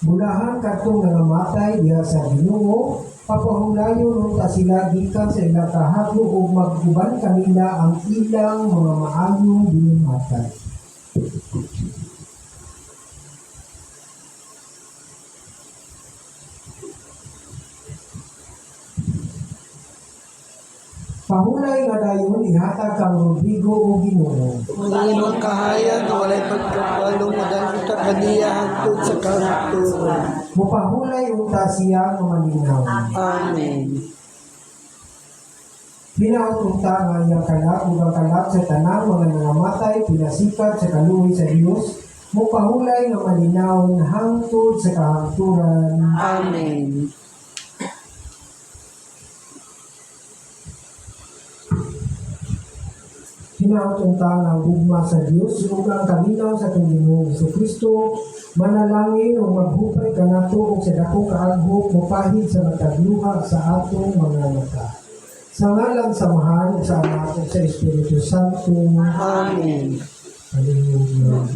Bulahan kadtong nangamatay diha sa Ginoo, papahulayon unta sila gikan sa ilang kahadlo ug mag-uban kanila ang ilang mga maayong binuhatag. Pahulay nga dayon ihatag kang Rodrigo o Ginoo. Manginong kahayan na walay pagkapalong madagit at hadiya hangtod sa kahapturan. Mupahulay unta siya nga malinaw. Amen. Binaot unta nga iyang kalap ug ang kalap sa tanang mga nangamatay pinasikat sa kaluoy sa Dios. Mupahulay nga malinaw hangtod sa kahapturan. Amen. Hinaot unta nga gugma sa Dios ug ang kalinaw sa atong Ginoong Kristo manalangin ug maghupay kanato ug sa dako kaaghok mopahid sa matagluha sa atong mga mata. Sa ngalan sa Mahal ug sa Anak ug sa Espiritu Santo. Amen. Hallelujah.